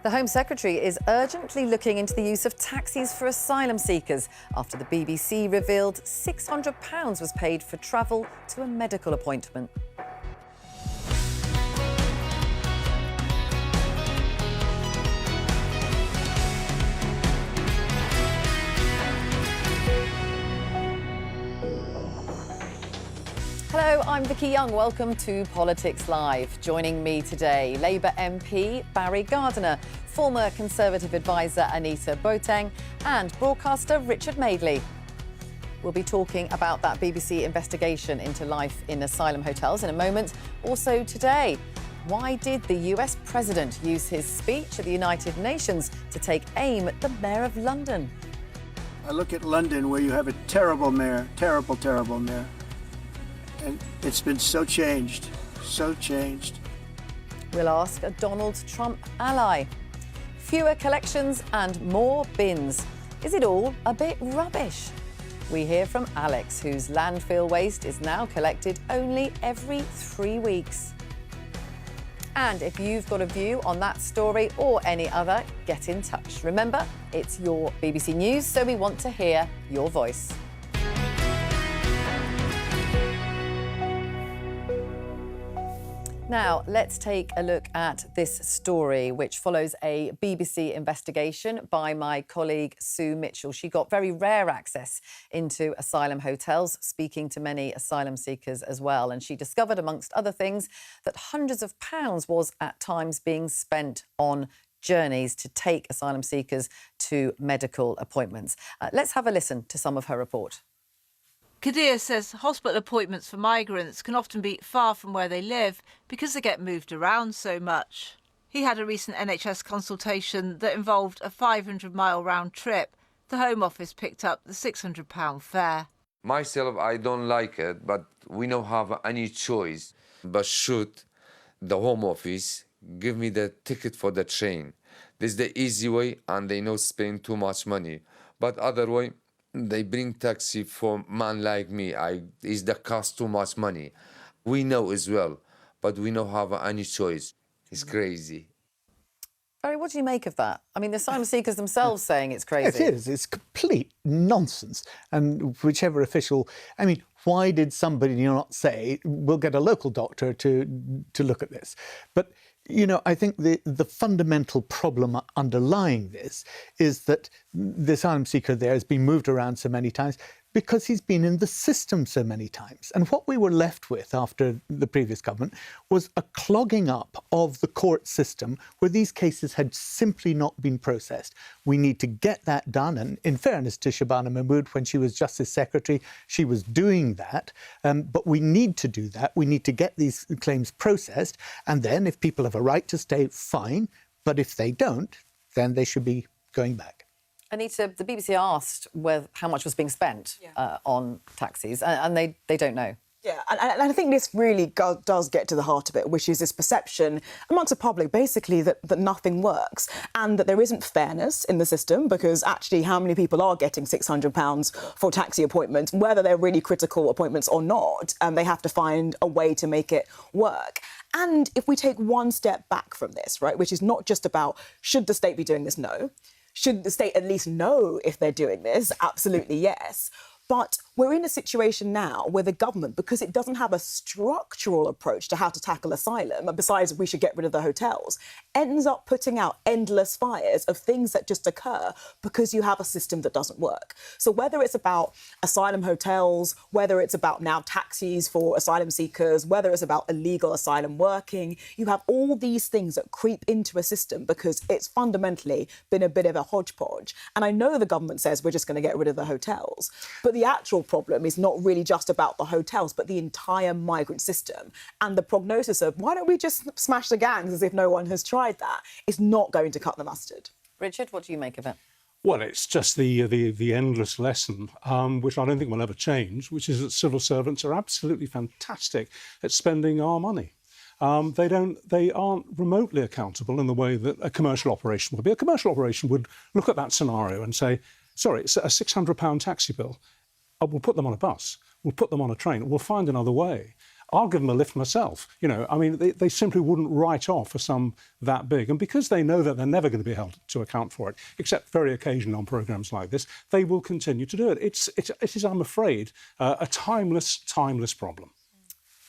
The Home Secretary is urgently looking into the use of taxis for asylum seekers after the BBC revealed £600 was paid for travel to a medical appointment. Hello, I'm Vicky Young. Welcome to Politics Live. Joining me today, Labour MP Barry Gardiner, former Conservative advisor Anita Boateng and broadcaster Richard Madeley. We'll be talking about that BBC investigation into life in asylum hotels in a moment. Also today, why did the US President use his speech at the United Nations to take aim at the Mayor of London? I look at London, where you have a terrible mayor, terrible mayor. And it's been so changed. We'll ask a Donald Trump ally. Fewer collections and more bins. Is it all a bit rubbish? We hear from Alex, whose landfill waste is now collected only every 3 weeks. And if you've got a view on that story or any other, get in touch. Remember, it's your BBC News, so we want to hear your voice. Now, let's take a look at this story, which follows a BBC investigation by my colleague Sue Mitchell. She got very rare access into asylum hotels, speaking to many asylum seekers as well. And she discovered, amongst other things, that hundreds of pounds was at times being spent on journeys to take asylum seekers to medical appointments. Let's have a listen to some of her report. Kadir says hospital appointments for migrants can often be far from where they live because they get moved around so much. He had a recent NHS consultation that involved a 500-mile round trip. The Home Office picked up the £600 fare. Myself, I don't like it, but we don't have any choice. But should the Home Office give me the ticket for the train? This is the easy way, and they not spend too much money. But other way, they bring taxi for man like me. Is the cost too much money? We know as well, but we don't have any choice. It's crazy. Barry, what do you make of that? I mean, the asylum seekers themselves saying it's crazy. It is. It's complete nonsense. And whichever official... I mean, why did somebody not say, we'll get a local doctor to look at this? But, you know, I think the fundamental problem underlying this is that the asylum seeker there has been moved around so many times because he's been in the system so many times. And what we were left with after the previous government was a clogging up of the court system where these cases had simply not been processed. We need to get that done. And in fairness to Shabana Mahmood, when she was Justice Secretary, she was doing that. But we need to do that. We need to get these claims processed. And then if people have a right to stay, fine. But if they don't, then they should be going back. Anita, the BBC asked how much was being spent on taxis, and they don't know. Yeah, and I think this really does get to the heart of it, which is this perception amongst the public, basically, that nothing works and that there isn't fairness in the system, because actually how many people are getting £600 for taxi appointments, whether they're really critical appointments or not, they have to find a way to make it work. And if we take one step back from this, right, which is not just about should the state be doing this? No. Should the state at least know if they're doing this? Absolutely, yes. But we're in a situation now where the government, because it doesn't have a structural approach to how to tackle asylum, and besides we should get rid of the hotels, ends up putting out endless fires of things that just occur because you have a system that doesn't work. So whether it's about asylum hotels, whether it's about now taxis for asylum seekers, whether it's about illegal asylum working, you have all these things that creep into a system because it's fundamentally been a bit of a hodgepodge. And I know the government says we're just going to get rid of the hotels, but the actual problem is not really just about the hotels, but the entire migrant system. And the prognosis of why don't we just smash the gangs as if no one has tried that is not going to cut the mustard. Richard, what do you make of it? Well, it's just the endless lesson, which I don't think will ever change, which is that civil servants are absolutely fantastic at spending our money. They aren't remotely accountable in the way that a commercial operation would be. A commercial operation would look at that scenario and say, sorry, it's a £600 taxi bill. We'll put them on a bus. We'll put them on a train. We'll find another way. I'll give them a lift myself. You know, I mean, they simply wouldn't write off a sum that big. And because they know that they're never going to be held to account for it, except very occasionally on programmes like this, they will continue to do it. It is, I'm afraid, a timeless problem.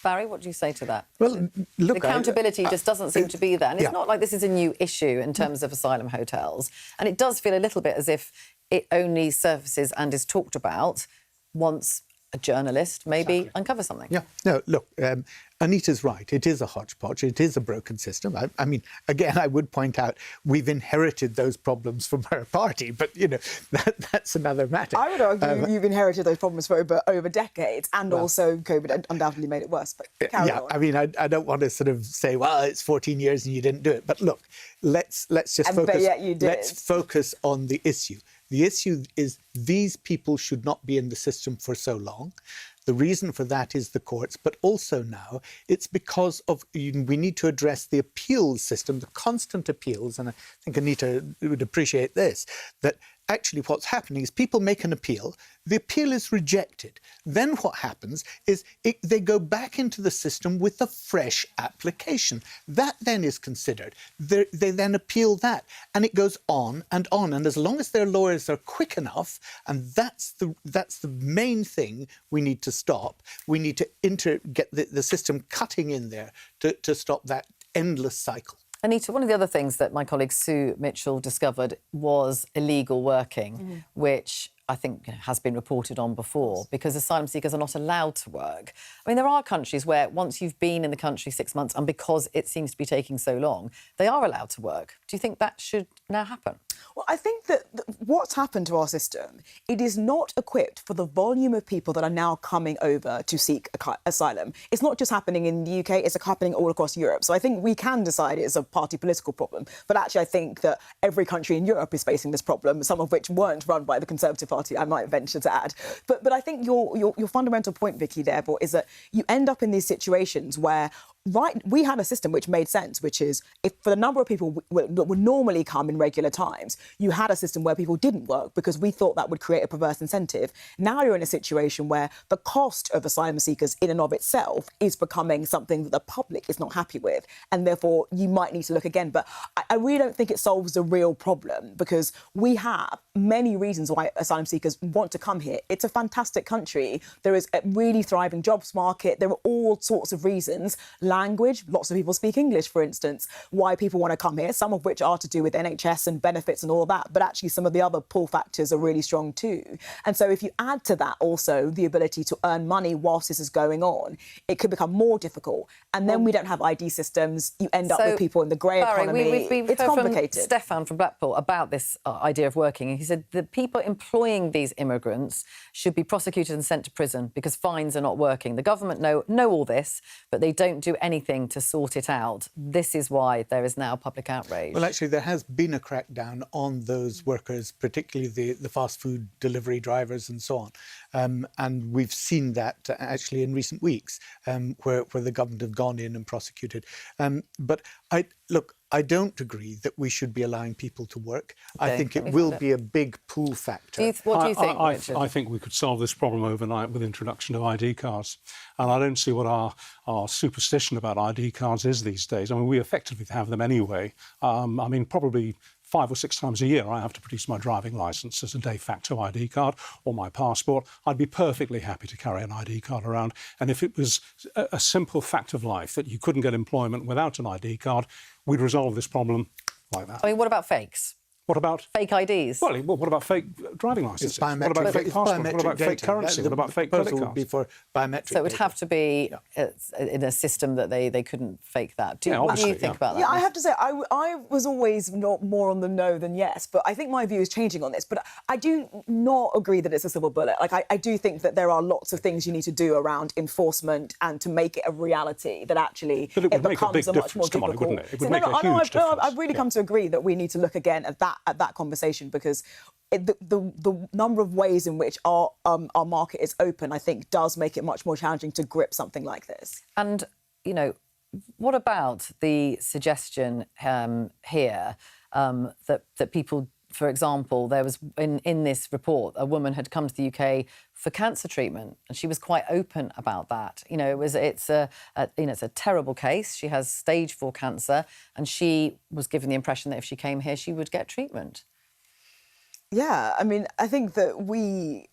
Barry, what do you say to that? Well, look, the accountability just doesn't seem to be there. And it's yeah. not like this is a new issue in terms of asylum hotels. And it does feel a little bit as if it only surfaces and is talked about once a journalist maybe uncovers something. Yeah, no, look, Anita's right. It is a hodgepodge. It is a broken system. I mean, again, I would point out we've inherited those problems from her party, but, you know, that's another matter. I would argue you've inherited those problems for over decades, and also COVID undoubtedly made it worse. But carry on. I mean, I don't want to sort of say, well, it's 14 years and you didn't do it. But look, let's just focus. But yet you did. Let's focus on the issue. The issue is these people should not be in the system for so long. The reason for that is the courts, but also now it's because of we need to address the appeals system, the constant appeals, and I think Anita would appreciate this, that actually what's happening is people make an appeal, the appeal is rejected. Then what happens is they go back into the system with a fresh application. That then is considered. They then appeal that, and it goes on and on. And as long as their lawyers are quick enough, and that's the main thing we need to stop, we need to get the system cutting in there to stop that endless cycle. Anita, one of the other things that my colleague Sue Mitchell discovered was illegal working, which I think has been reported on before, because asylum seekers are not allowed to work. I mean, there are countries where once you've been in the country 6 months and because it seems to be taking so long, they are allowed to work. Do you think that should now happen? Well, I think that what's happened to our system, it is not equipped for the volume of people that are now coming over to seek asylum. It's not just happening in the UK, it's happening all across Europe. So I think we can decide it's a party political problem. But actually, I think that every country in Europe is facing this problem, some of which weren't run by the Conservative Party, I might venture to add. But I think your fundamental point, Vicky, therefore, is that you end up in these situations where we had a system which made sense, which is if for the number of people that would normally come in regular times, you had a system where people didn't work because we thought that would create a perverse incentive. Now you're in a situation where the cost of asylum seekers in and of itself is becoming something that the public is not happy with, and therefore you might need to look again. But I really don't think it solves the real problem, because we have many reasons why asylum seekers want to come here. It's a fantastic country. There is a really thriving jobs market. There are all sorts of reasons. Language, lots of people speak English, for instance, why people want to come here, some of which are to do with NHS and benefits and all that, but actually some of the other pull factors are really strong too. And so if you add to that also the ability to earn money whilst this is going on, it could become more difficult. And then we don't have ID systems, you end up with people in the grey economy. It's complicated. From Stefan from Blackpool about this idea of working, and he said the people employing these immigrants should be prosecuted and sent to prison because fines are not working. The government know all this, but they don't do anything to sort it out. This is why there is now public outrage. Well, actually, there has been a crackdown on those workers, particularly the fast food delivery drivers and so on. And we've seen that actually in recent weeks, where the government have gone in and prosecuted. But I don't agree that we should be allowing people to work. Okay, I think it will be a big pull factor. What do you think, Richard? I think we could solve this problem overnight with the introduction of ID cards. And I don't see what our superstition about ID cards is these days. I mean, we effectively have them anyway. I mean, probably 5 or 6 times a year I have to produce my driving licence as a de facto ID card or my passport. I'd be perfectly happy to carry an ID card around. And if it was a simple fact of life that you couldn't get employment without an ID card, we'd resolve this problem like that. I mean, what about fakes? What about fake IDs? Well, what about fake driving licenses? What about fake passports? What about fake currency? What about fake credit cards? Be for biometric so it would have to be in a system that they couldn't fake that. What do you think about that? Yeah, I have to say, I was always not more on the no than yes, but I think my view is changing on this. But I do not agree that it's a silver bullet. Like, I do think that there are lots of things you need to do around enforcement and to make it a reality that actually but it would becomes make a big a much more difference. difficult. Come on, it would make a huge difference. I've really come to agree that we need to look again at that conversation, because the number of ways in which our market is open, I think, does make it much more challenging to grip something like this. And, you know, what about the suggestion here that people for example, there was in this report, a woman had come to the UK for cancer treatment, and she was quite open about that. You know, it's a terrible case. She has stage 4 cancer, and she was given the impression that if she came here, she would get treatment. Yeah, I mean, I think that we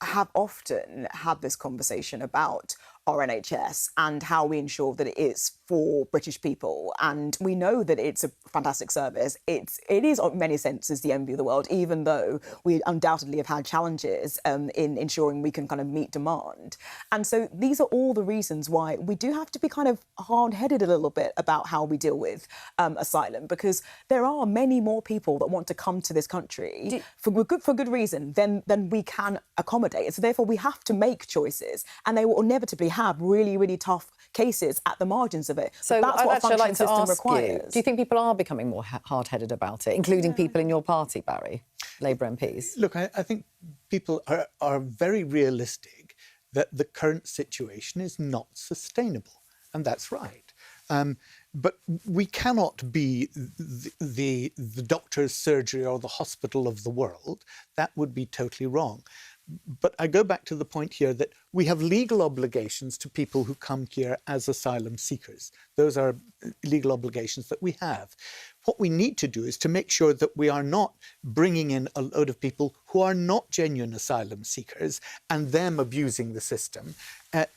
have often had this conversation about our NHS and how we ensure that it is for British people. And we know that it's a fantastic service. It is, in many senses, the envy of the world, even though we undoubtedly have had challenges in ensuring we can kind of meet demand. And so these are all the reasons why we do have to be kind of hard-headed a little bit about how we deal with asylum, because there are many more people that want to come to this country for good reason than we can accommodate. So therefore, we have to make choices, and they will inevitably have really, really tough cases at the margins of it. So that's I'd what a actually like functioning to system ask requires. you, do you think people are becoming more hard-headed about it, including people in your party, Barry, Labour MPs? Look, I think people are very realistic that the current situation is not sustainable, and that's right. But we cannot be the doctor's surgery or the hospital of the world. That would be totally wrong. But I go back to the point here that we have legal obligations to people who come here as asylum seekers. Those are legal obligations that we have. What we need to do is to make sure that we are not bringing in a load of people who are not genuine asylum seekers and them abusing the system.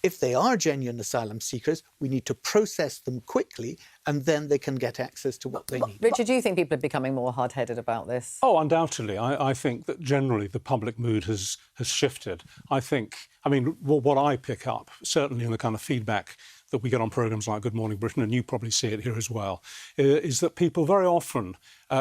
If they are genuine asylum seekers, we need to process them quickly, and then they can get access to what they need. Richard, do you think people are becoming more hard-headed about this? Oh, undoubtedly. I think that generally the public mood has shifted. What I pick up, certainly in the kind of feedback that we get on programmes like Good Morning Britain, and you probably see it here as well, is that people very often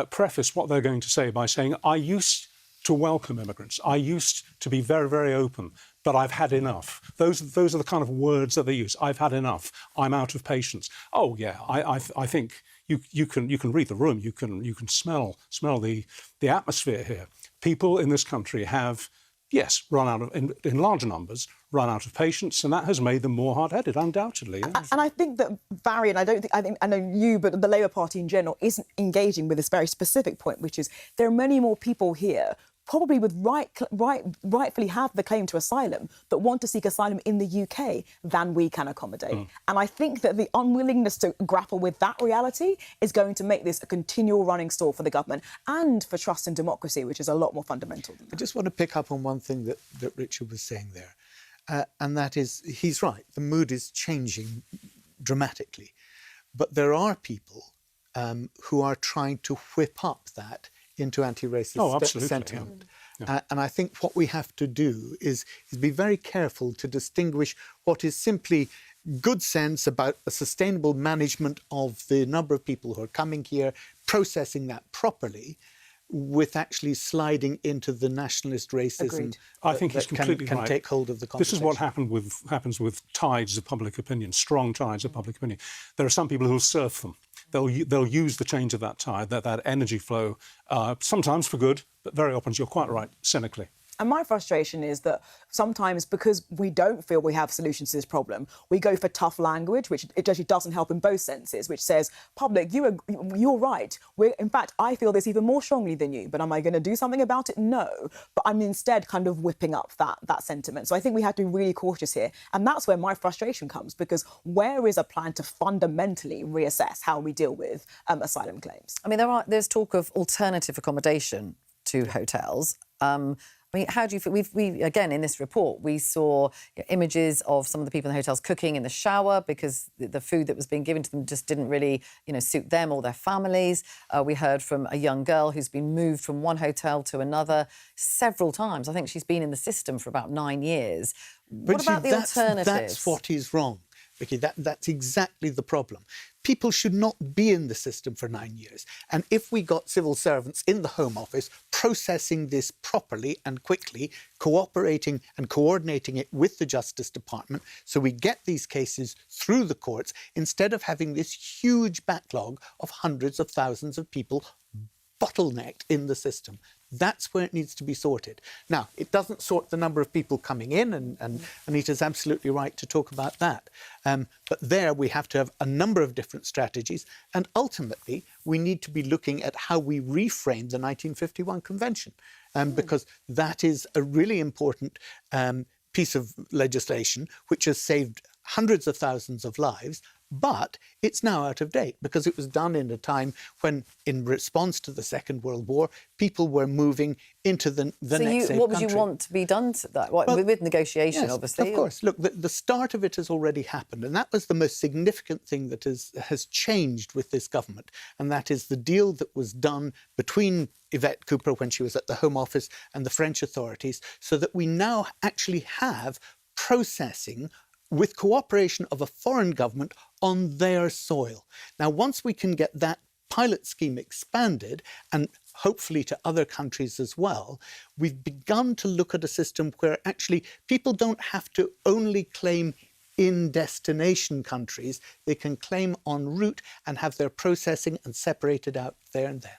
preface what they're going to say by saying, I used to welcome immigrants. I used to be very, very open, but I've had enough. Those are the kind of words that they use. I've had enough. I'm out of patience. Oh yeah, I think you can read the room. You can smell the atmosphere here. People in this country have, yes, run out of in larger numbers, run out of patience, and that has made them more hard-headed, undoubtedly. Yes. And I think that Barry, and I know you, but the Labour Party in general isn't engaging with this very specific point, which is there are many more people here, probably with rightfully have the claim to asylum, that want to seek asylum in the UK than we can accommodate. And I think that the unwillingness to grapple with that reality is going to make this a continual running stall for the government and for trust in democracy, which is a lot more fundamental than that. I just want to pick up on one thing that Richard was saying there, and that is, he's right, the mood is changing dramatically. But there are people who are trying to whip up that into anti-racist sentiment. Yeah. And I think what we have to do is be very careful to distinguish what is simply good sense about a sustainable management of the number of people who are coming here, processing that properly, with actually sliding into the nationalist racism. I think he's completely can right. Take hold of the conversation. This is what happens with tides of public opinion, strong tides of public opinion. There are some people who will surf them. They'll use the change of that tide, that energy flow, sometimes for good, but very often, you're quite right, cynically. And my frustration is that sometimes, because we don't feel we have solutions to this problem, we go for tough language, which it actually doesn't help in both senses, which says, public, you're right. In fact, I feel this even more strongly than you, but am I going to do something about it? No. But I'm instead kind of whipping up that sentiment. So I think we have to be really cautious here. And that's where my frustration comes, because where is a plan to fundamentally reassess how we deal with asylum claims? I mean, there's talk of alternative accommodation to hotels. I mean, how do you feel? We again, in this report, we saw images of some of the people in the hotels cooking in the shower because the food that was being given to them just didn't really, suit them or their families. We heard from a young girl who's been moved from one hotel to another several times. I think she's been in the system for about 9 years. What about the alternatives? That's what is wrong, Vicky. That's exactly the problem. People should not be in the system for 9 years. And if we got civil servants in the Home Office processing this properly and quickly, cooperating and coordinating it with the Justice Department, so we get these cases through the courts, instead of having this huge backlog of hundreds of thousands of people bottlenecked in the system. That's where it needs to be sorted. Now, it doesn't sort the number of people coming in, and Anita's absolutely right to talk about that. But there we have to have a number of different strategies, and ultimately we need to be looking at how we reframe the 1951 Convention, because that is a really important piece of legislation which has saved hundreds of thousands of lives, but it's now out of date because it was done in a time when, in response to the Second World War, people were moving into the next safe what would country. you want to be done to that? With negotiation, yes, obviously. Of course. Look, the start of it has already happened, and that was the most significant thing that has changed with this government, and that is the deal that was done between Yvette Cooper when she was at the Home Office and the French authorities, so that we now actually have processing with cooperation of a foreign government on their soil. Now, once we can get that pilot scheme expanded, and hopefully to other countries as well, we've begun to look at a system where actually people don't have to only claim in destination countries. They can claim en route and have their processing and separated out there and then.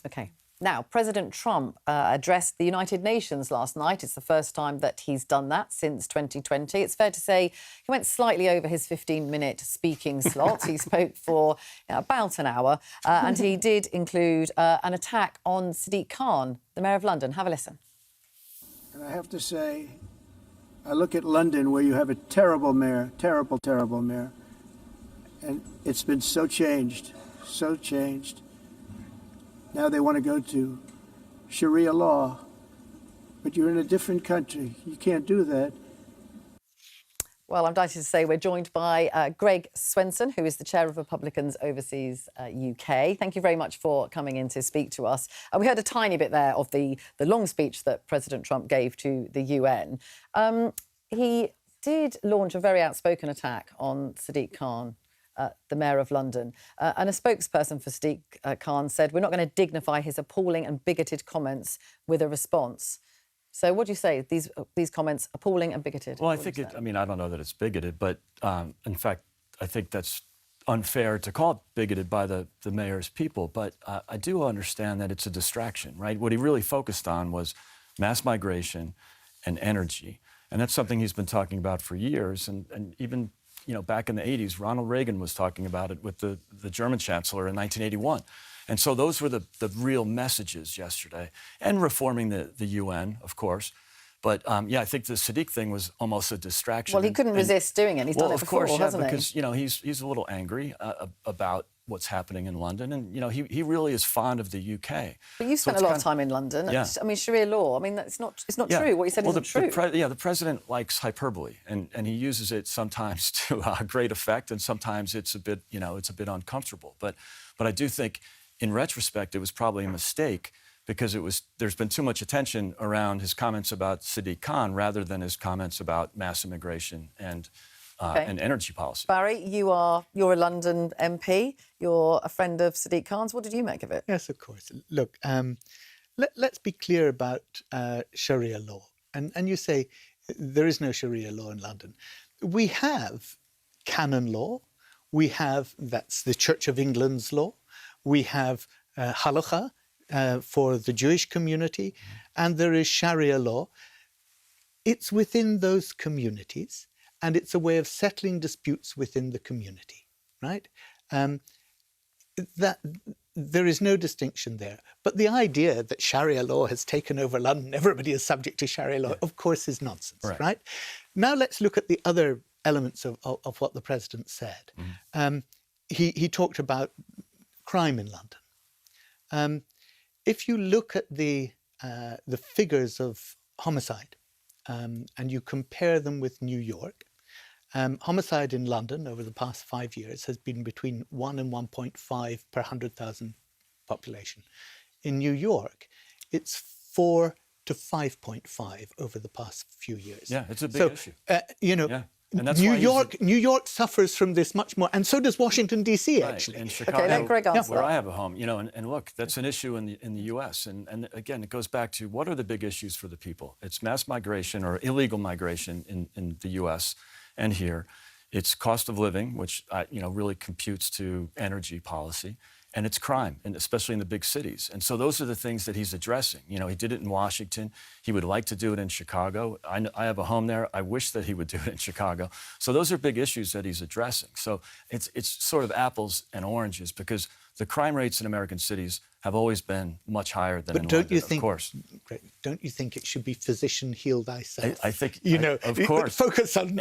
OK. Now, President Trump addressed the United Nations last night. It's the first time that he's done that since 2020. It's fair to say he went slightly over his 15-minute speaking slot. He spoke for about an hour, and he did include an attack on Sadiq Khan, the Mayor of London. Have a listen. And I have to say, I look at London where you have a terrible mayor, terrible, terrible mayor, and it's been so changed, so changed. Now they want to go to Sharia law, but you're in a different country. You can't do that. Well, I'm delighted to say we're joined by Greg Swenson, who is the chair of Republicans Overseas UK. Thank you very much for coming in to speak to us. We heard a tiny bit there of the long speech that President Trump gave to the UN. He did launch a very outspoken attack on Sadiq Khan, the Mayor of London. And a spokesperson for Sadiq Khan said, we're not going to dignify his appalling and bigoted comments with a response. So what do you say? These comments, appalling and bigoted? Well, I think I don't know that it's bigoted, but in fact, I think that's unfair to call it bigoted by the mayor's people. But I do understand that it's a distraction, right? What he really focused on was mass migration and energy. And that's something he's been talking about for years. And even back in the 80s, Ronald Reagan was talking about it with the German chancellor in 1981. And so those were the real messages yesterday. And reforming the UN, of course. But, I think the Sadiq thing was almost a distraction. Well, he couldn't resist doing it. He's done it before, hasn't he? Because, he's a little angry about what's happening in London. And, he really is fond of the UK. But you spent a lot of time in London. Yeah. I mean, Sharia law, it's not true. What you said isn't true. The president likes hyperbole, and he uses it sometimes to great effect, and sometimes it's a bit uncomfortable. But I do think, in retrospect, it was probably a mistake because there's been too much attention around his comments about Sadiq Khan rather than his comments about mass immigration and energy policy. Barry, you're a London MP. You're a friend of Sadiq Khan's. What did you make of it? Yes, of course. Look, let's be clear about Sharia law. And you say there is no Sharia law in London. We have canon law. That's the Church of England's law. We have halakha for the Jewish community, and there is Sharia law. It's within those communities, and it's a way of settling disputes within the community, right? That there is no distinction there. But the idea that Sharia law has taken over London, everybody is subject to Sharia law, of course, is nonsense, right? Now let's look at the other elements of what the president said. He talked about crime in London. If you look at the figures of homicide and you compare them with New York, homicide in London over the past 5 years has been between 1 and 1.5 per 100,000 population. In New York, it's 4 to 5.5 over the past few years. Yeah, it's a big issue. And that's New York suffers from this much more, and so does Washington D.C. actually. In Chicago, let Greg answer where that. I have a home, and look, that's an issue in the U.S. And again, it goes back to what are the big issues for the people? It's mass migration or illegal migration in the U.S. and here. It's cost of living, which really computes to energy policy, and it's crime, and especially in the big cities. And so those are the things that he's addressing. You know, he did it in Washington. He would like to do it in Chicago. I have a home there. I wish that he would do it in Chicago. So those are big issues that he's addressing. So it's sort of apples and oranges, because the crime rates in American cities have always been much higher than in London, of course. Don't you think it should be physician heal thyself? I think, of course. Focus on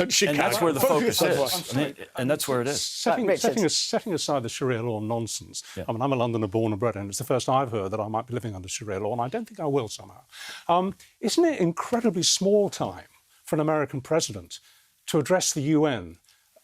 Chicago. And that's where the focus is. And that's where it is. Setting aside the Sharia law nonsense. Yeah. I mean, I'm a Londoner born and bred, and it's the first I've heard that I might be living under Sharia law, and I don't think I will somehow. Isn't it incredibly small time for an American president to address the UN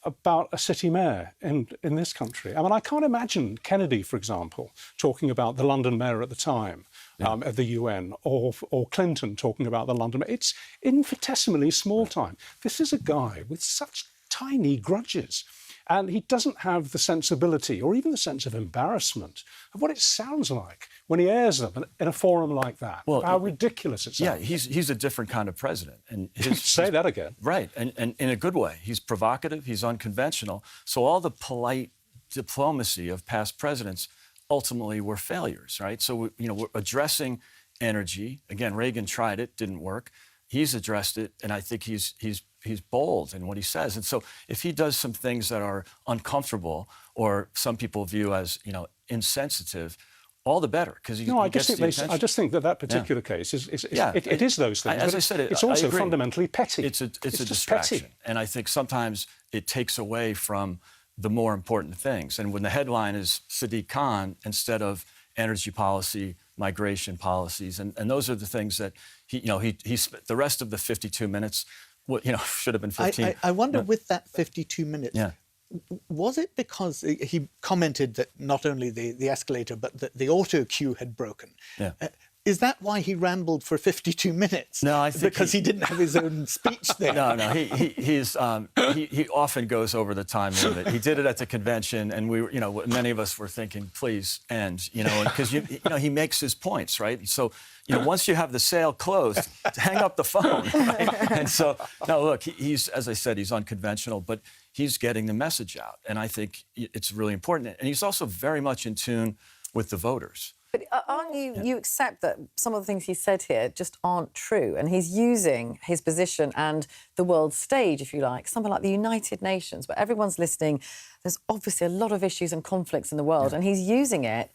about a city mayor in this country? I mean, I can't imagine Kennedy, for example, talking about the London mayor at the time at the UN, or Clinton talking about the London mayor. It's infinitesimally small time. This is a guy with such tiny grudges, and he doesn't have the sensibility or even the sense of embarrassment of what it sounds like when he airs them in a forum like that. Well, how ridiculous it sounds. Yeah, he's a different kind of president. And say that again. Right, and in a good way. He's provocative, he's unconventional. So all the polite diplomacy of past presidents ultimately were failures, right? So, we're addressing energy. Again, Reagan tried it, didn't work. He's addressed it, and I think he's bold in what he says. And so if he does some things that are uncomfortable or some people view as, insensitive, all the better, because I just think that particular case is those things. As I said, it's also fundamentally petty. It's a distraction, petty. And I think sometimes it takes away from the more important things. And when the headline is Sadiq Khan instead of energy policy, migration policies, and those are the things that he spent the rest of the 52 minutes. Should have been 15. I wonder, with that 52 minutes. Yeah. Was it because he commented that not only the escalator, but that the auto cue had broken? Yeah. Is that why he rambled for 52 minutes? No, I think because he didn't have his own speech there. No. He often goes over the time limit. He did it at the convention, and many of us were thinking, please end, because he makes his points, right? So, once you have the sale closed, hang up the phone. Right? And so, no, look, he's, as I said, he's unconventional, but he's getting the message out, and I think it's really important. And he's also very much in tune with the voters. But aren't you accept that some of the things he said here just aren't true, and he's using his position and the world stage, if you like, something like the United Nations, where everyone's listening. There's obviously a lot of issues and conflicts in the world, and he's using it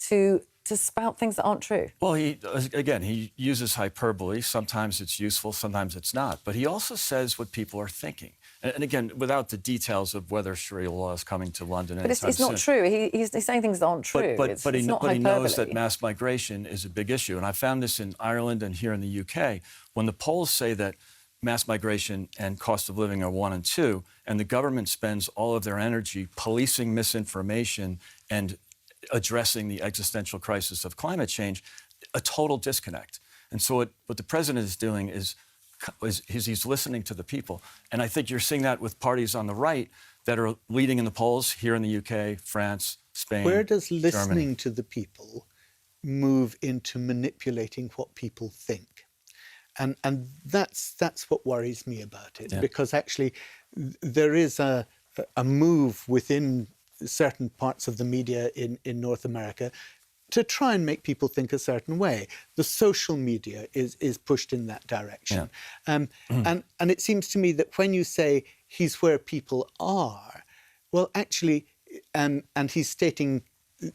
to spout things that aren't true. Well, he uses hyperbole. Sometimes it's useful, sometimes it's not. But he also says what people are thinking. And again, without the details of whether Sharia law is coming to London. But it's not true. He's saying things that aren't true. But he knows that mass migration is a big issue. And I found this in Ireland and here in the UK. When the polls say that mass migration and cost of living are 1 and 2, and the government spends all of their energy policing misinformation and addressing the existential crisis of climate change, a total disconnect. And so what the president is doing is he's listening to the people. And I think you're seeing that with parties on the right that are leading in the polls here in the UK, France, Spain, Where does listening Germany. to the people move into manipulating what people think? And that's what worries me about it, because actually there is a move within certain parts of the media in North America to try and make people think a certain way. The social media is pushed in that direction. And it seems to me that when you say he's where people are, well, actually, and he's stating,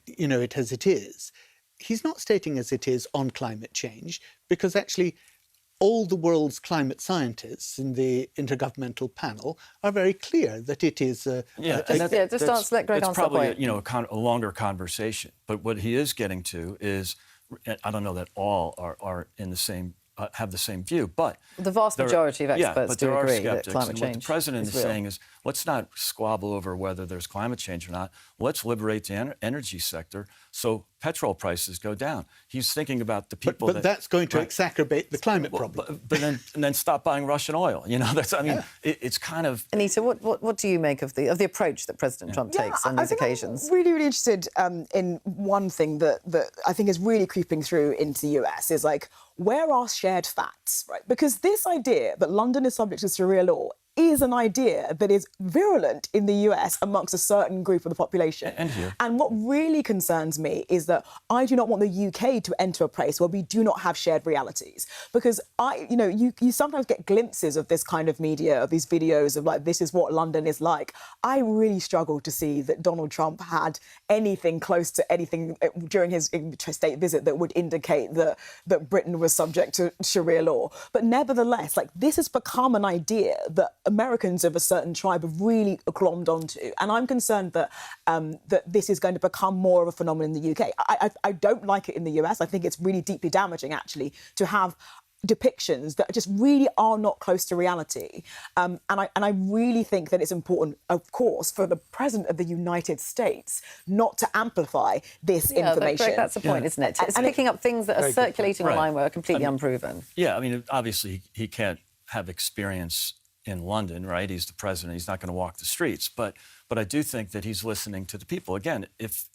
it as it is, he's not stating as it is on climate change, because actually all the world's climate scientists in the Intergovernmental Panel are very clear that it is let Greg that's answer probably that point. a longer conversation. But what he is getting to is, I don't know that all are in the same have the same view, but the vast majority of experts do agree that climate change. What the president is saying is, let's not squabble over whether there's climate change or not. Let's liberate the energy sector so petrol prices go down. He's thinking about the people. But that's going to exacerbate the climate problem. But then stop buying Russian oil. It's kind of. Anita, what do you make of the approach that President Trump takes on these occasions? I'm really interested in one thing that I think is really creeping through into the US is where are shared facts, right? Because this idea that London is subject to Sharia law is an idea that is virulent in the US amongst a certain group of the population. And here. And what really concerns me is that I do not want the UK to enter a place where we do not have shared realities. Because you sometimes get glimpses of this kind of media, of these videos of like, this is what London is like. I really struggle to see that Donald Trump had anything close to anything during his state visit that would indicate that Britain was subject to Sharia law. But nevertheless, like, this has become an idea that Americans of a certain tribe have really glommed onto. And I'm concerned that that this is going to become more of a phenomenon in the UK. I don't like it in the US. I think it's really deeply damaging, actually, to have depictions that just really are not close to reality. And I really think that it's important, of course, for the President of the United States not to amplify this information. Greg, that's the point, isn't it? It's picking up things that are circulating online where are completely unproven. Yeah, I mean, obviously he can't have experience in London, right? He's the president. He's not going to walk the streets. But I do think that he's listening to the people. Again, if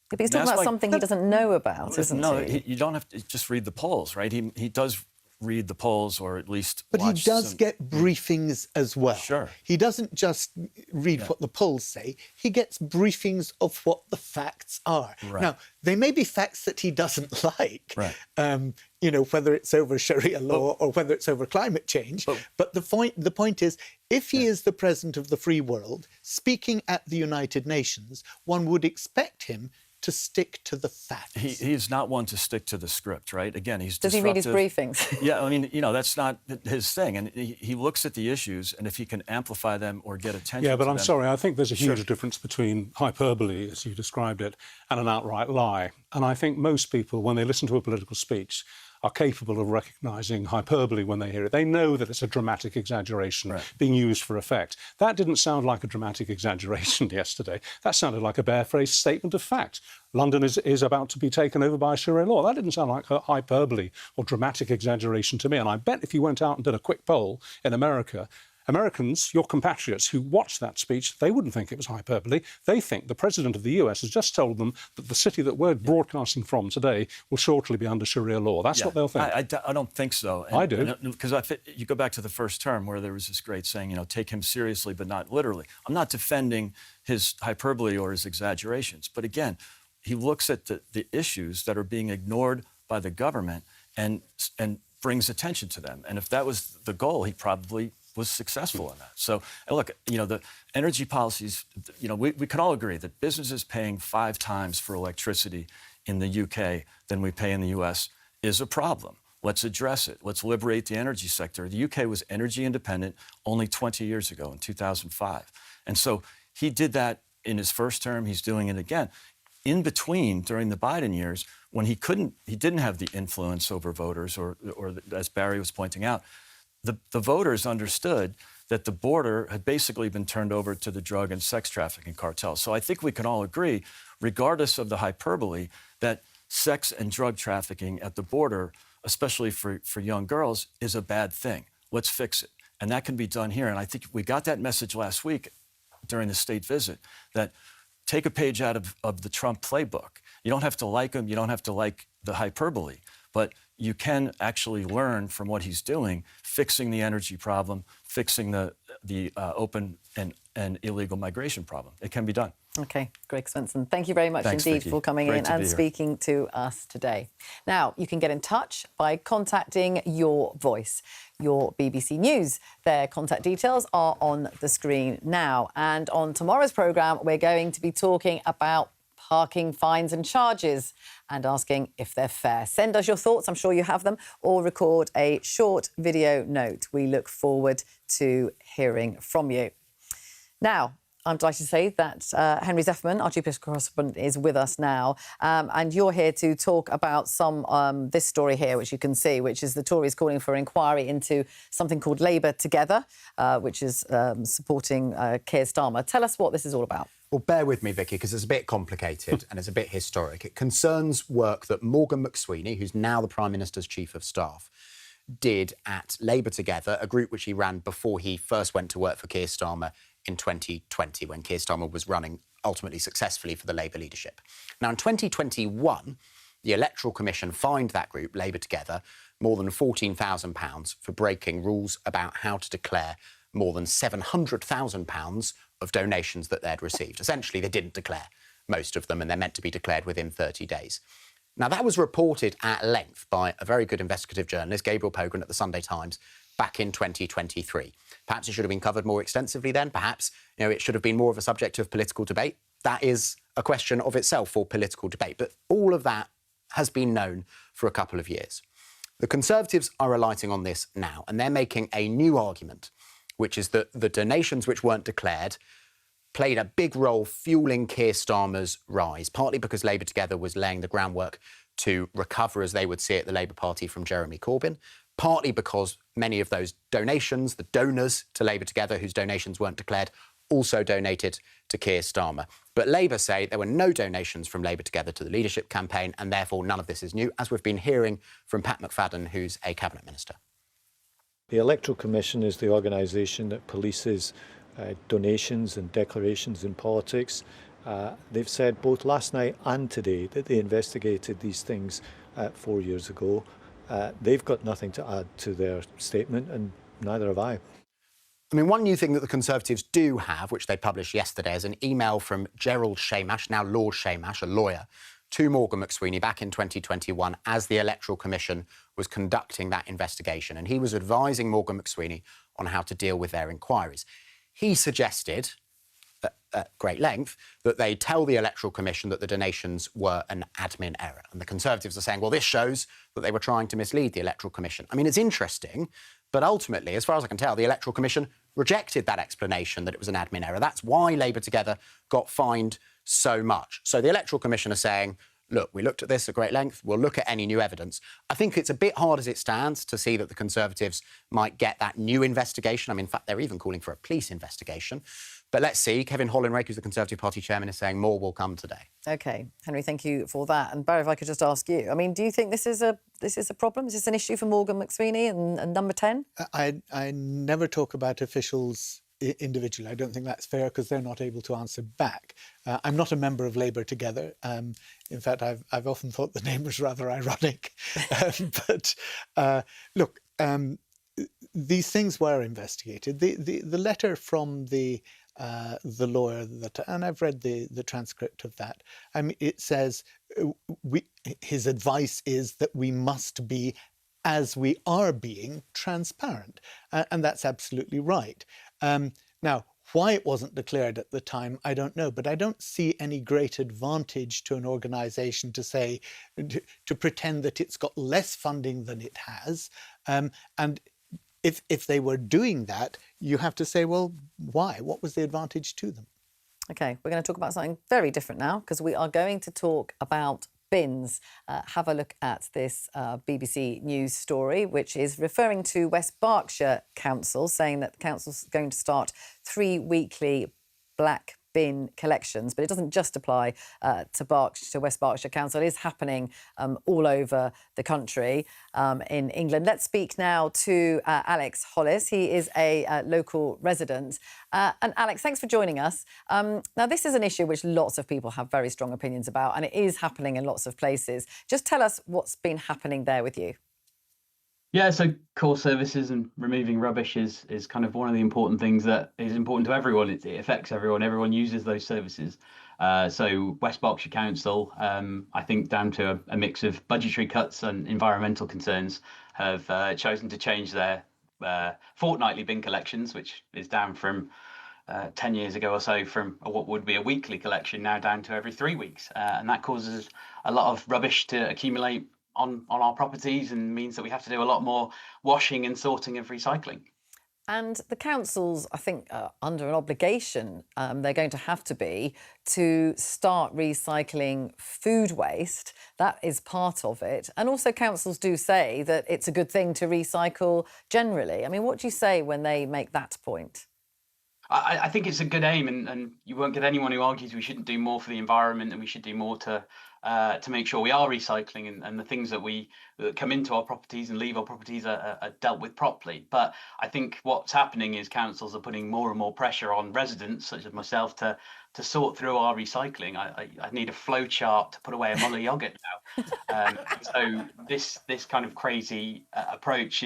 but he's talking about something he doesn't know about, isn't he? No, you don't have to just read the polls, right? He does read the polls, or at least But he does get briefings as well. Sure. He doesn't just read what the polls say. He gets briefings of what the facts are. Right. Now, they may be facts that he doesn't like, right. Whether it's over Sharia law or whether it's over climate change. But the point is, if he is the president of the free world, speaking at the United Nations, one would expect him to stick to the facts. He's not one to stick to the script, right? Again, he's Does he read his briefings? Yeah, I mean, that's not his thing. And he looks at the issues, and if he can amplify them or get attention Yeah, but to I'm them, sorry, I think there's a huge difference between hyperbole, as you described it, and an outright lie. And I think most people, when they listen to a political speech, are capable of recognising hyperbole when they hear it. They know that it's a dramatic exaggeration being used for effect. That didn't sound like a dramatic exaggeration yesterday. That sounded like a barefaced statement of fact. London is about to be taken over by Sharia law. That didn't sound like a hyperbole or dramatic exaggeration to me. And I bet if you went out and did a quick poll in America, Americans, your compatriots who watched that speech, they wouldn't think it was hyperbole. They think the president of the US has just told them that the city that we're broadcasting from today will shortly be under Sharia law. That's what they'll think. I don't think so. I do. Because you go back to the first term where there was this great saying, take him seriously but not literally. I'm not defending his hyperbole or his exaggerations. But again, he looks at the issues that are being ignored by the government and brings attention to them. And if that was the goal, he probably was successful in that. So, look, the energy policies, we can all agree that businesses paying 5 times for electricity in the UK than we pay in the US is a problem. Let's address it. Let's liberate the energy sector. The UK was energy independent only 20 years ago in 2005. And so he did that in his first term. He's doing it again. In between, during the Biden years, when he didn't have the influence over voters, or as Barry was pointing out, the voters understood that the border had basically been turned over to the drug and sex trafficking cartels. So I think we can all agree, regardless of the hyperbole, that sex and drug trafficking at the border, especially for young girls, is a bad thing. Let's fix it. And that can be done here. And I think we got that message last week during the state visit, that take a page out of the Trump playbook. You don't have to like him. You don't have to like the hyperbole. But you can actually learn from what he's doing, fixing the energy problem, fixing the open and illegal migration problem. It can be done. OK, Greg Svensson, thank you very much Thanks, indeed Vicky. for coming in and speaking to us today. Now, you can get in touch by contacting Your Voice, your BBC News. Their contact details are on the screen now. And on tomorrow's programme, we're going to be talking about parking fines and charges and asking if they're fair. Send us your thoughts, I'm sure you have them, or record a short video note. We look forward to hearing from you. Now, I'm delighted to say that Henry Zeffman, our GPS correspondent, is with us now. And you're here to talk about this story here, which you can see, which is the Tories calling for inquiry into something called Labour Together, which is supporting Keir Starmer. Tell us what this is all about. Well, bear with me, Vicky, because it's a bit complicated and it's a bit historic. It concerns work that Morgan McSweeney, who's now the Prime Minister's Chief of Staff, did at Labour Together, a group which he ran before he first went to work for Keir Starmer in 2020, when Keir Starmer was running ultimately successfully for the Labour leadership. Now, in 2021, the Electoral Commission fined that group, Labour Together, more than £14,000 for breaking rules about how to declare more than £700,000 of donations that they'd received. Essentially, they didn't declare most of them, and they're meant to be declared within 30 days. Now, that was reported at length by a very good investigative journalist, Gabriel Pogren, at the Sunday Times back in 2023. Perhaps it should have been covered more extensively then. Perhaps, it should have been more of a subject of political debate. That is a question of itself for political debate. But all of that has been known for a couple of years. The Conservatives are alighting on this now, and they're making a new argument, which is that the donations which weren't declared played a big role fueling Keir Starmer's rise, partly because Labour Together was laying the groundwork to recover, as they would see it, the Labour Party from Jeremy Corbyn, partly because many of those donations, the donors to Labour Together whose donations weren't declared, also donated to Keir Starmer. But Labour say there were no donations from Labour Together to the leadership campaign, and therefore none of this is new, as we've been hearing from Pat McFadden, who's a Cabinet Minister. The Electoral Commission is the organisation that polices donations and declarations in politics. They've said both last night and today that they investigated these things 4 years ago. They've got nothing to add to their statement, and neither have I. I mean, one new thing that the Conservatives do have, which they published yesterday, is an email from Gerald Shamash, now Lord Shamash, a lawyer, to Morgan McSweeney back in 2021 as the Electoral Commission was conducting that investigation. And he was advising Morgan McSweeney on how to deal with their inquiries. He suggested, at great length, that they tell the Electoral Commission that the donations were an admin error. And the Conservatives are saying, well, this shows that they were trying to mislead the Electoral Commission. I mean, it's interesting, but ultimately, as far as I can tell, the Electoral Commission rejected that explanation that it was an admin error. That's why Labour Together got fined so much. So the Electoral Commission are saying, look, we looked at this at great length, we'll look at any new evidence. I think it's a bit hard as it stands to see that the Conservatives might get that new investigation. I mean, in fact, they're even calling for a police investigation. But let's see. Kevin Hollinrake, who's the Conservative Party chairman, is saying more will come today. OK. Henry, thank you for that. And Barry, if I could just ask you, I mean, do you think this is a problem? Is this an issue for Morgan McSweeney and Number 10? I never talk about officials individually. I don't think that's fair because they're not able to answer back. I'm not a member of Labour Together. In fact, I've often thought the name was rather ironic. Look, these things were investigated. The letter from the lawyer, and I've read the transcript of that. I mean, it says his advice is that we must be, as we are being, transparent, and that's absolutely right. Now, why it wasn't declared at the time, I don't know, but I don't see any great advantage to an organisation to say, to pretend that it's got less funding than it has. And if they were doing that, you have to say, well, why? What was the advantage to them? OK, we're going to talk about something very different now, because we are going to talk about bins. Have a look at this BBC News story, which is referring to West Berkshire Council, saying that the council's going to start 3 weekly black bin collections, but it doesn't just apply to West Berkshire Council. It is happening all over the country in England. Let's speak now to Alex Hollis. He is a local resident. And Alex, thanks for joining us. Now, this is an issue which lots of people have very strong opinions about, and it is happening in lots of places. Just tell us what's been happening there with you. Yeah, so core services and removing rubbish is kind of one of the important things that is important to everyone. It affects everyone. Everyone uses those services. So West Berkshire Council, I think down to a mix of budgetary cuts and environmental concerns, have chosen to change their fortnightly bin collections, which is down from 10 years ago or so, from what would be a weekly collection now down to every 3 weeks. And that causes a lot of rubbish to accumulate on our properties and means that we have to do a lot more washing and sorting and recycling. And the councils, I think, are under an obligation, they're going to have to be, to start recycling food waste. That is part of it. And also councils do say that it's a good thing to recycle generally. I mean, what do you say when they make that point? I think it's a good aim, and you won't get anyone who argues we shouldn't do more for the environment and we should do more to make sure we are recycling and the things that come into our properties and leave our properties are dealt with properly. But I think what's happening is councils are putting more and more pressure on residents, such as myself, to sort through our recycling. I need a flow chart to put away a muller yogurt now. So this kind of crazy approach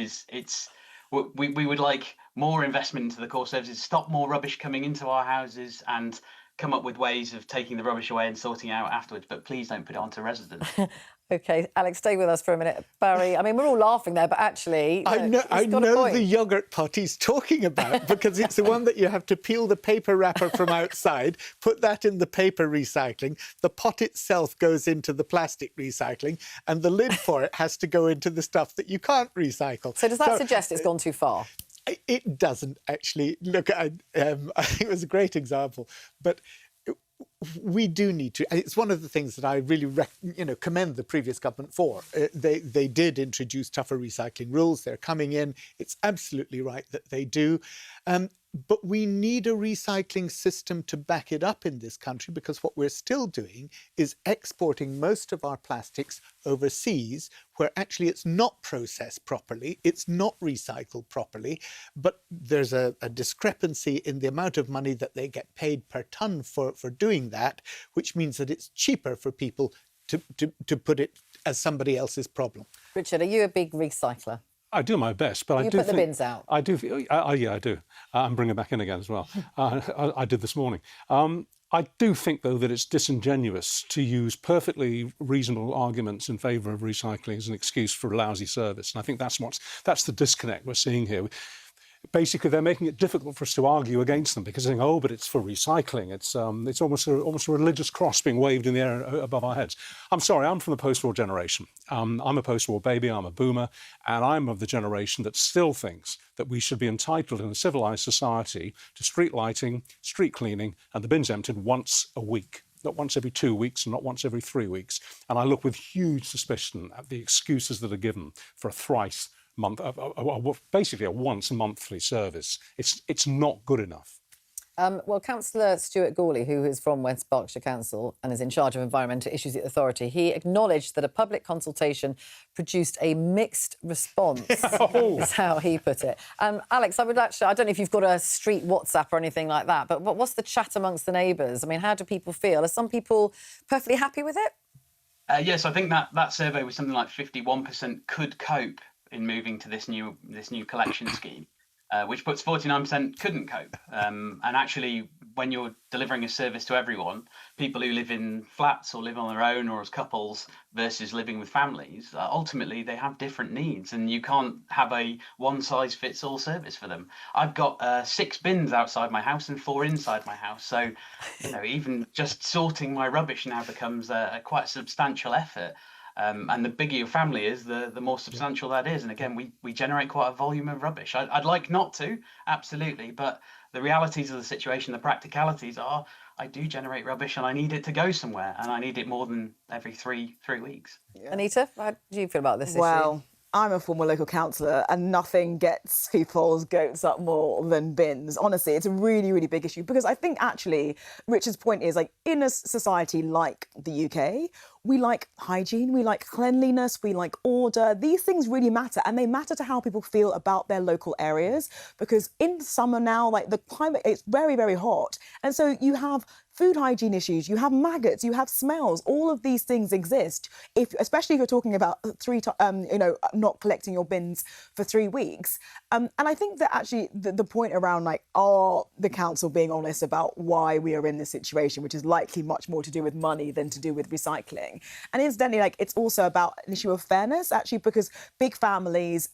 we would like more investment into the core services, stop more rubbish coming into our houses, and come up with ways of taking the rubbish away and sorting it out afterwards. But please don't put it onto residents. OK, Alex, stay with us for a minute. Barry, I mean, we're all laughing there, but actually... I know the yoghurt pot he's talking about, because it's the one that you have to peel the paper wrapper from outside, put that in the paper recycling, the pot itself goes into the plastic recycling, and the lid for it has to go into the stuff that you can't recycle. So does that suggest it's gone too far? It doesn't, actually. Look, I think it was a great example, but we do need to. It's one of the things that I really, commend the previous government for. They did introduce tougher recycling rules. They're coming in. It's absolutely right that they do. But we need a recycling system to back it up in this country, because what we're still doing is exporting most of our plastics overseas, where actually it's not processed properly, it's not recycled properly, but there's a discrepancy in the amount of money that they get paid per tonne for doing that, which means that it's cheaper for people to put it as somebody else's problem. Richard, are you a big recycler? I do my best, but I do put the bins out. I do. Yeah, I do. And bring it back in again as well. I did this morning. I do think, though, that it's disingenuous to use perfectly reasonable arguments in favour of recycling as an excuse for a lousy service. And I think that's the disconnect we're seeing here. Basically, they're making it difficult for us to argue against them, because they're saying, oh, but it's for recycling. It's almost a religious cross being waved in the air above our heads. I'm sorry, I'm from the post-war generation. I'm a post-war baby, I'm a boomer, and I'm of the generation that still thinks that we should be entitled in a civilised society to street lighting, street cleaning, and the bins emptied once a week. Not once every 2 weeks and not once every 3 weeks. And I look with huge suspicion at the excuses that are given for a thrice month, basically a once monthly service. It's not good enough. Well, Councillor Stuart Gawley, who is from West Berkshire Council and is in charge of environmental issues at the authority, he acknowledged that a public consultation produced a mixed response, is how he put it. Alex, I don't know if you've got a street WhatsApp or anything like that, but what's the chat amongst the neighbours? I mean, how do people feel? Are some people perfectly happy with it? Yes, I think that survey was something like 51% could cope in moving to this new collection scheme, which puts 49% couldn't cope. And actually, when you're delivering a service to everyone, people who live in flats or live on their own or as couples versus living with families, ultimately they have different needs, and you can't have a one-size-fits-all service for them. I've got 6 bins outside my house and 4 inside my house, so even just sorting my rubbish now becomes quite a substantial effort. And the bigger your family is, the more substantial that is. And again, we generate quite a volume of rubbish. I'd like not to, absolutely, but the realities of the situation, the practicalities are, I do generate rubbish and I need it to go somewhere, and I need it more than every three weeks. Yeah. Anita, how do you feel about this issue? Well, I'm a former local councillor, and nothing gets people's goats up more than bins. Honestly, it's a really, really big issue, because I think actually Richard's point is, like, in a society like the UK, we like hygiene, we like cleanliness, we like order. These things really matter, and they matter to how people feel about their local areas, because in summer now, like, the climate, it's very, very hot. And so you have food hygiene issues, you have maggots, you have smells. All of these things exist, especially if you're talking about not collecting your bins for 3 weeks. And I think that actually the point around, like, are the council being honest about why we are in this situation, which is likely much more to do with money than to do with recycling. And incidentally, like, it's also about an issue of fairness, actually, because big families,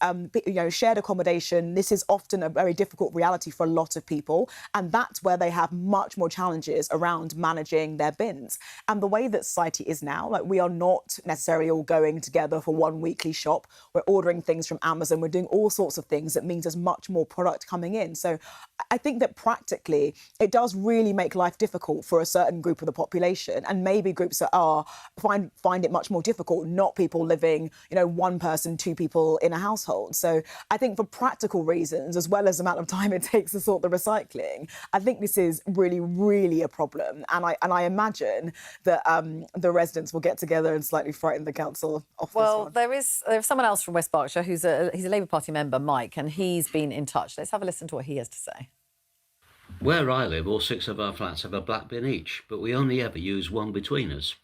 shared accommodation, this is often a very difficult reality for a lot of people. And that's where they have much more challenges around managing their bins. And the way that society is now, like, we are not necessarily all going together for one weekly shop. We're ordering things from Amazon. We're doing all sorts of things that means there's much more product coming in. So I think that practically it does really make life difficult for a certain group of the population, and maybe groups that are find it much more difficult, not people living, 1 person, 2 people in a household. So I think for practical reasons, as well as the amount of time it takes to sort the recycling, I think this is really, really a problem. And I imagine that the residents will get together and slightly frighten the council off this one. There's someone else from West Berkshire he's a Labour Party member, Mike, and he's been in touch. Let's have a listen to what he has to say. Where I live, all 6 of our flats have a black bin each, but we only ever use one between us.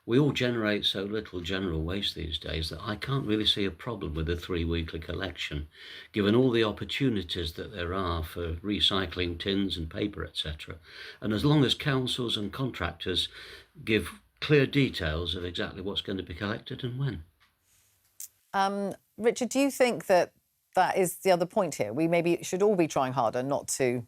We all generate so little general waste these days that I can't really see a problem with a 3 weekly collection, given all the opportunities that there are for recycling tins and paper, etc. And as long as councils and contractors give clear details of exactly what's going to be collected and when. Richard, do you think that is the other point here? We maybe should all be trying harder not to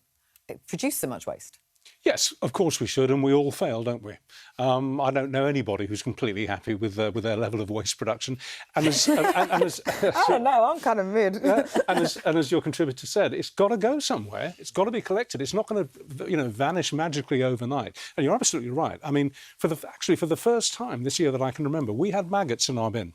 produce so much waste. Yes, of course we should, and we all fail, don't we? I don't know anybody who's completely happy with their level of waste production. And as, I don't know, I'm kind of mid. and as your contributor said, it's got to go somewhere. It's got to be collected. It's not going to, vanish magically overnight. And you're absolutely right. I mean, for the first time this year that I can remember, we had maggots in our bin.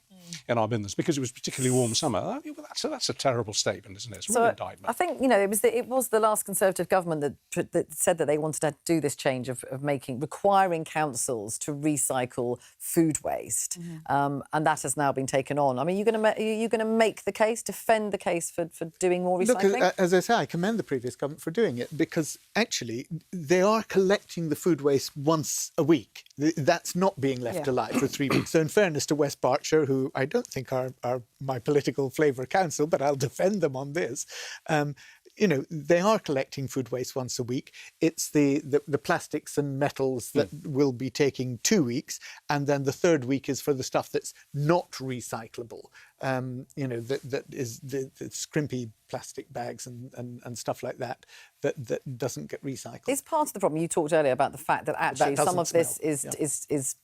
In our business because it was a particularly warm summer. That's a terrible statement, isn't it? It's a real indictment. I think it was the last Conservative government that said that they wanted to do this change of requiring councils to recycle food waste, and that has now been taken on. I mean, are you going to make the case, defend the case for doing more recycling? Look, as I say, I commend the previous government for doing it because actually they are collecting the food waste once a week. That's not being left alive for 3 weeks. So in fairness to West Berkshire, who I don't think are my political flavour council, but I'll defend them on this. They are collecting food waste once a week. It's the plastics and metals that will be taking 2 weeks, and then the third week is for the stuff that's not recyclable. That is the scrimpy plastic bags and stuff like that doesn't get recycled. It's part of the problem. You talked earlier about the fact that actually some of this is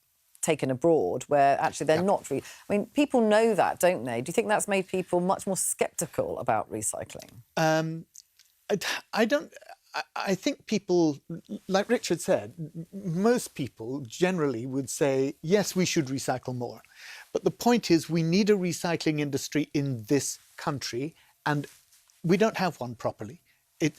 taken abroad, where actually they're not. I mean, people know that, don't they? Do you think that's made people much more sceptical about recycling? I don't. I think people, like Richard said, most people generally would say, yes, we should recycle more. But the point is, we need a recycling industry in this country, and we don't have one properly.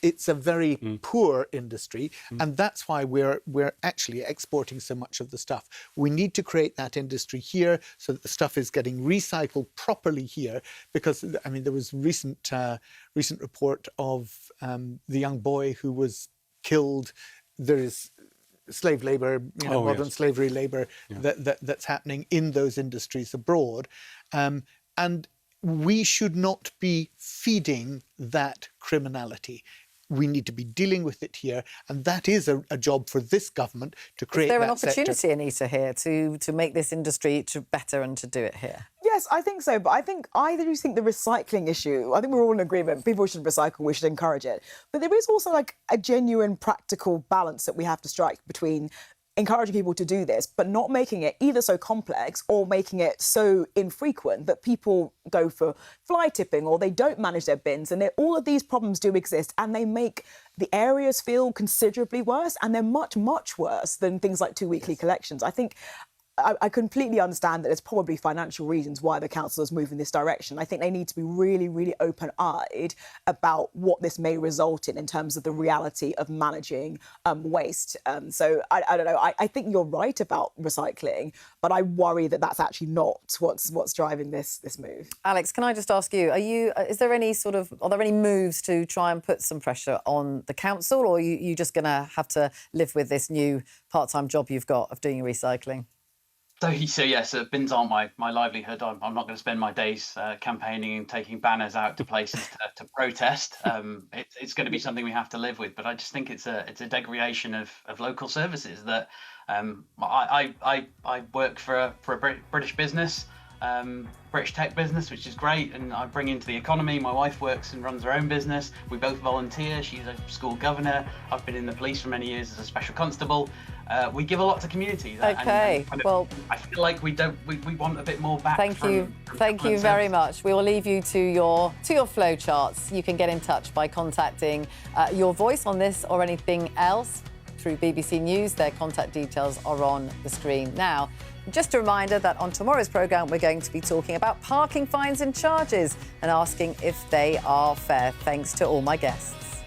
It's a very poor industry, and that's why we're actually exporting so much of the stuff. We need to create that industry here so that the stuff is getting recycled properly here. Because I mean, there was recent report of the young boy who was killed. There is slave labour, modern slavery labour that's happening in those industries abroad, and we should not be feeding that criminality. We need to be dealing with it here, and that is a job for this government to create that sector. Is there an opportunity, Anita, here to make this industry better and to do it here? Yes, I think so. But I do think the recycling issue, I think we're all in agreement. People should recycle, we should encourage it. But there is also like a genuine practical balance that we have to strike between encouraging people to do this, but not making it either so complex or making it so infrequent that people go for fly tipping or they don't manage their bins. And all of these problems do exist, and they make the areas feel considerably worse, and they're much, much worse than things like 2 weekly collections. I think I completely understand that there's probably financial reasons why the council is moving this direction. I think they need to be really, really open-eyed about what this may result in terms of the reality of managing waste. So I don't know. I think you're right about recycling, but I worry that that's actually not what's driving this move. Alex, can I just ask you? Are there any moves to try and put some pressure on the council, or are you just going to have to live with this new part-time job you've got of doing recycling? So yes, bins aren't my livelihood. I'm not going to spend my days campaigning and taking banners out to places to protest. It's going to be something we have to live with. But I just think it's a degradation of local services. That I work for a British business, British tech business, which is great, and I bring into the economy. My wife works and runs her own business. We both volunteer. She's a school governor. I've been in the police for many years as a special constable. We give a lot communities. Okay, well, I feel like we want a bit more back. Thank you very much. We will leave you to your flow charts. You can get in touch by contacting Your Voice on this or anything else through BBC News. Their contact details are on the screen now. Just a reminder that on tomorrow's programme, we're going to be talking about parking fines and charges and asking if they are fair. Thanks to all my guests.